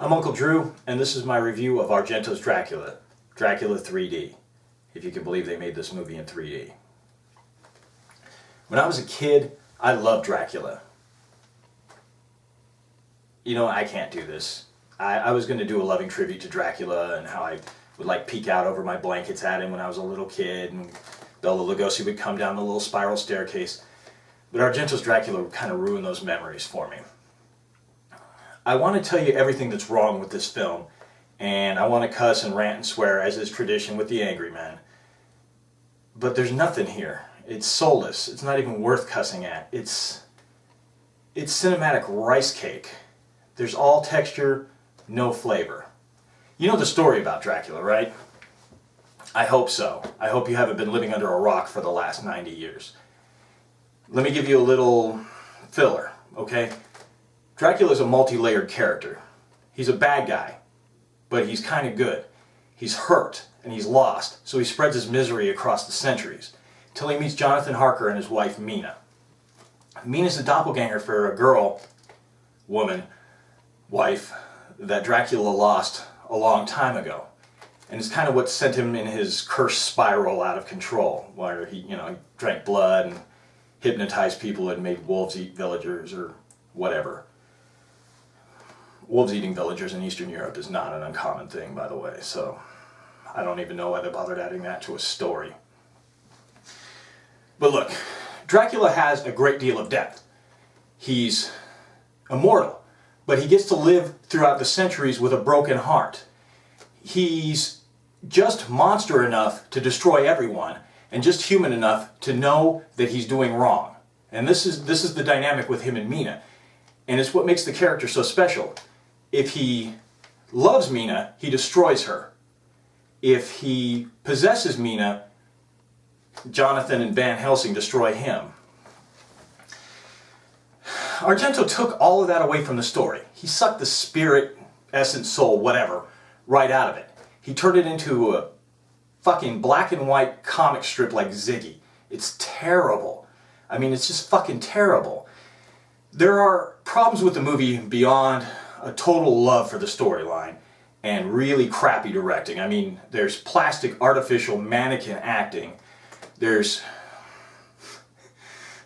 I'm Uncle Drew, and this is my review of Argento's Dracula, Dracula 3D, if you can believe they made this movie in 3D. When I was a kid, I loved Dracula. You know, I can't do this. I was going to do a loving tribute to Dracula and how I would like peek out over my blankets at him when I was a little kid, and Bela Lugosi would come down the little spiral staircase. But Argento's Dracula would kind of ruin those memories for me. I want to tell you everything that's wrong with this film, and I want to cuss and rant and swear as is tradition with the angry man. But there's nothing here. It's soulless. It's not even worth cussing at. It's cinematic rice cake. There's all texture, no flavor. You know the story about Dracula, right? I hope so. I hope you haven't been living under a rock for the last 90 years. Let me give you a little filler, okay? Dracula is a multi-layered character. He's a bad guy, but he's kind of good. He's hurt and he's lost, so he spreads his misery across the centuries, till he meets Jonathan Harker and his wife Mina. Mina's a doppelganger for a wife, that Dracula lost a long time ago. And it's kind of what sent him in his cursed spiral out of control, where he drank blood and hypnotized people and made wolves eat villagers or whatever. Wolves eating villagers in Eastern Europe is not an uncommon thing, by the way, so I don't even know why they bothered adding that to a story. But look, Dracula has a great deal of depth. He's immortal, but he gets to live throughout the centuries with a broken heart. He's just monster enough to destroy everyone, and just human enough to know that he's doing wrong. And this is the dynamic with him and Mina. And it's what makes the character so special. If he loves Mina, he destroys her. If he possesses Mina, Jonathan and Van Helsing destroy him. Argento took all of that away from the story. He sucked the spirit, essence, soul, whatever, right out of it. He turned it into a fucking black and white comic strip like Ziggy. It's terrible. I mean, it's just fucking terrible. There are problems with the movie beyond a total love for the storyline and really crappy directing. I mean, there's plastic, artificial, mannequin acting. There's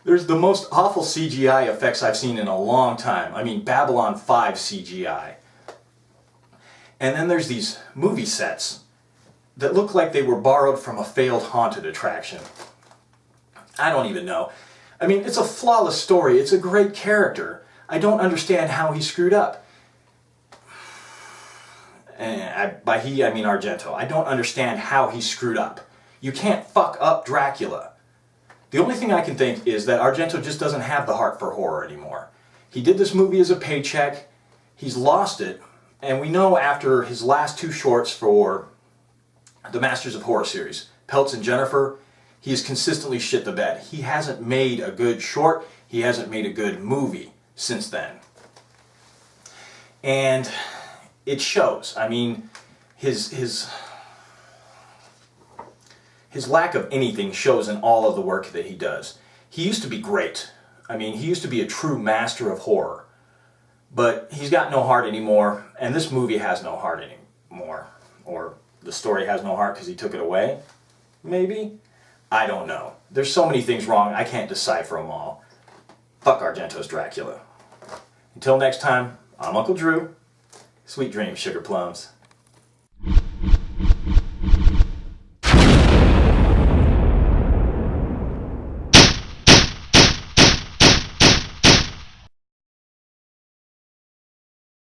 the most awful CGI effects I've seen in a long time. I mean, Babylon 5 CGI. And then there's these movie sets that look like they were borrowed from a failed haunted attraction. I don't even know. I mean, it's a flawless story. It's a great character. I don't understand how he screwed up. And by he, I mean Argento. I don't understand how he screwed up. You can't fuck up Dracula. The only thing I can think is that Argento just doesn't have the heart for horror anymore. He did this movie as a paycheck. He's lost it. And we know after his last two shorts for the Masters of Horror series, Peltz and Jennifer, he has consistently shit the bed. He hasn't made a good short. He hasn't made a good movie since then. And it shows. I mean, his lack of anything shows in all of the work that he does. He used to be great. I mean, he used to be a true master of horror. But he's got no heart anymore, and this movie has no heart anymore. Or the story has no heart because he took it away? Maybe? I don't know. There's so many things wrong, I can't decipher them all. Fuck Argento's Dracula. Until next time, I'm Uncle Drew. Sweet dreams, sugar plums.